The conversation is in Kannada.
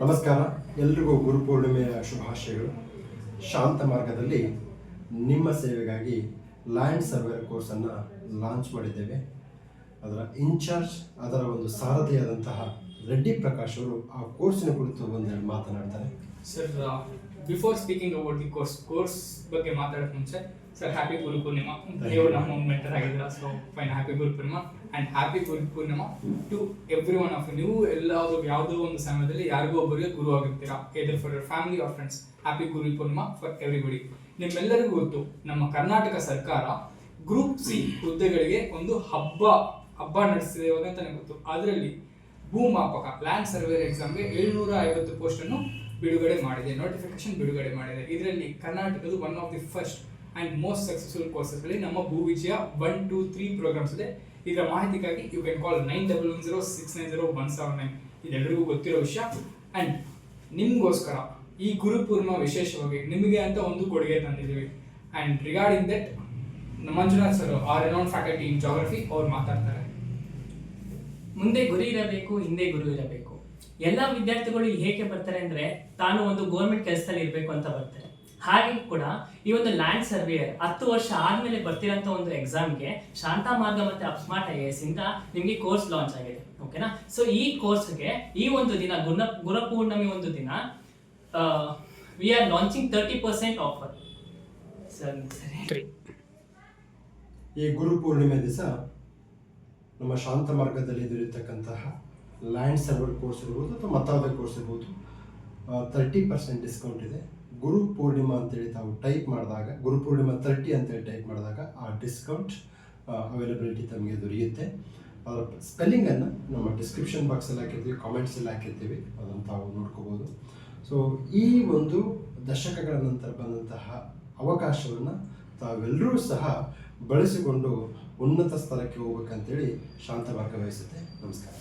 ನಮಸ್ಕಾರ, ಎಲ್ರಿಗೂ ಗುರುಪೂರ್ಣಿಮೆಯ ಶುಭಾಶಯಗಳು. ಶಾಂತ ಮಾರ್ಗದಲ್ಲಿ ನಿಮ್ಮ ಸೇವೆಗಾಗಿ ಲ್ಯಾಂಡ್ ಸರ್ವೇರ್ ಕೋರ್ಸನ್ನು ಲಾಂಚ್ ಮಾಡಿದ್ದೇವೆ. ಅದರ ಇನ್ಚಾರ್ಜ್, ಅದರ ಒಂದು ಸಾರಥಿಯಾದಂತಹ ರೆಡ್ಡಿ ಪ್ರಕಾಶ್ ಅವರು ಆ ಕೋರ್ಸಿನ ಕುರಿತು ಒಂದೆರಡು ಮಾತನಾಡ್ತಾರೆ. Sir, before speaking about the course ಬಗ್ಗೆ ಮಾತಾಡೋಕೆ ಮುಂಚೆ ಸರ್, ಹ್ಯಾಪಿ ಗುರು ಪೂರ್ಣಿಮಾ. ನೀವು ನಮ್ಮ ಮೆಂಟರ್ ಆಗಿದ್ದೀರಾ, so fine, happy Guru Purnima and happy Guru Purnima to every one of you. ನೀವು ಯಾವುದೋ ಒಂದು ಸಮಯದಲ್ಲಿ ಯಾರಿಗೂ ಒಬ್ಬರಿಗೆ ಗುರು ಆಗಿರ್ತೀರಾ, either for your family or friends. Happy Guru Purnima for everybody. ನಿಮ್ಮೆಲ್ಲರಿಗೂ ಗೊತ್ತು, ನಮ್ಮ ಕರ್ನಾಟಕ ಸರ್ಕಾರ ಗ್ರೂಪ್ ಸಿ ಹುದ್ದೆಗಳಿಗೆ ಒಂದು ಹಬ್ಬ ನಡೆಸಿದೆ ಅಂತಾನೆ ಗೊತ್ತು. ಅದರಲ್ಲಿ ಭೂಮಾಪಕ ಲ್ಯಾಂಡ್ ಸರ್ವೇರ್ ಎಕ್ಸಾಮ್ಗೆ 750 ಪೋಸ್ಟನ್ನು ಬಿಡುಗಡೆ ಮಾಡಿದೆ, ನೋಟಿಫಿಕೇಶನ್ ಬಿಡುಗಡೆ ಮಾಡಿದೆ. ಇದರಲ್ಲಿ ಕರ್ನಾಟಕದ one of the first and most successful ಕೋರ್ಸಸ್ಗಳಲ್ಲಿ ನಮ್ಮ ಭೂವಿಜಯ 1, 2, 3 ಪ್ರೋಗ್ರಾಮ್ಸ್ ಇದೆ. ಇದರ ಮಾಹಿತಿಗಾಗಿ ಯು ಕ್ಯಾನ್ ಕಾಲ್ 9110690179. ಇದೆಲ್ಲರಿಗೂ ಗೊತ್ತಿರೋ ವಿಷಯ. ಆ್ಯಂಡ್ ನಿಮಗೋಸ್ಕರ ಈ ಗುರುಪೂರ್ಣಿಮಾ ವಿಶೇಷವಾಗಿ ನಿಮಗೆ ಅಂತ ಒಂದು ಕೊಡುಗೆ ತಂದಿದ್ದೀವಿ. And regarding that, Manjunath sir, our renowned faculty in geography, ಅವ್ರು ಮಾತಾಡ್ತಾರೆ. ಮುಂದೆ ಗುರಿ ಇರಬೇಕು, ಹಿಂದೆ ಗುರು ಇರಬೇಕು. ಎಲ್ಲ ವಿದ್ಯಾರ್ಥಿಗಳು ಇಲ್ಲಿ ಹೇಗೆ ಬರ್ತಾರೆ ಅಂದ್ರೆ, ತಾನು ಒಂದು ಗೌರ್ಮೆಂಟ್ ಕೆಲಸದಲ್ಲಿ ಇರಬೇಕು ಅಂತ ಬರ್ತಾರೆ. ಹಾಗೆ ಕೂಡ ಈ ಒಂದು ಲ್ಯಾಂಡ್ ಸರ್ವೇಯರ್ 10 ವರ್ಷ ಆದ್ಮೇಲೆ ಬರ್ತಿರೋಂಥ ಒಂದು ಎಕ್ಸಾಮ್ಗೆ ಶಾಂತ ಮಾರ್ಗ ಮತ್ತೆ ಅಪ್ಸ್ಮಾರ್ಟ್ IAS ಇಂದ ನಿಮಗೆ ಕೋರ್ಸ್ ಲಾಂಚ್ ಆಗಿದೆ. ಓಕೆನಾ? ಸೊ ಈ ಕೋರ್ಸ್ಗೆ ಈ ಒಂದು ದಿನ ಗುರುಪೂರ್ಣಿಮೆ ಒಂದು ದಿನ ವಿ ಆರ್ ಲಾಂಚಿಂಗ್ 30% ಆಫರ್. ಸರಿ, ಈ ಗುರುಪೂರ್ಣಿಮೆ ದಿವಸ ನಮ್ಮ ಶಾಂತ ಮಾರ್ಗದಲ್ಲಿ ಇರತಕ್ಕಂತಹ ಲ್ಯಾಂಡ್ ಸರ್ವರ್ ಕೋರ್ಸ್ ಇರ್ಬೋದು ಅಥವಾ ಮತ್ತಾವುದೇ ಕೋರ್ಸ್ ಇರ್ಬೋದು, 30% ಡಿಸ್ಕೌಂಟ್ ಇದೆ. ಗುರು ಪೂರ್ಣಿಮಾ ಅಂತೇಳಿ ತಾವು ಟೈಪ್ ಮಾಡಿದಾಗ, ಗುರುಪೂರ್ಣಿಮಾ 30 ಅಂತೇಳಿ ಟೈಪ್ ಮಾಡಿದಾಗ ಆ ಡಿಸ್ಕೌಂಟ್ ಅವೈಲಬಿಲಿಟಿ ತಮಗೆ ದೊರೆಯುತ್ತೆ. ಅದರ ಸ್ಪೆಲ್ಲಿಂಗನ್ನು ನಮ್ಮ ಡಿಸ್ಕ್ರಿಪ್ಷನ್ ಬಾಕ್ಸಲ್ಲಿ ಹಾಕಿರ್ತೀವಿ, ಕಾಮೆಂಟ್ಸಲ್ಲಿ ಹಾಕಿರ್ತೀವಿ, ಅದನ್ನು ತಾವು ನೋಡ್ಕೋಬೋದು. ಸೊ ಈ ಒಂದು ದಶಕಗಳ ನಂತರ ಬಂದಂತಹ ಅವಕಾಶವನ್ನು ತಾವೆಲ್ಲರೂ ಸಹ ಬಳಸಿಕೊಂಡು ಉನ್ನತ ಸ್ಥಳಕ್ಕೆ ಹೋಗ್ಬೇಕಂತೇಳಿ ಶಾಂತ ಮಾರ್ಗ ವಹಿಸುತ್ತೆ. ನಮಸ್ಕಾರ.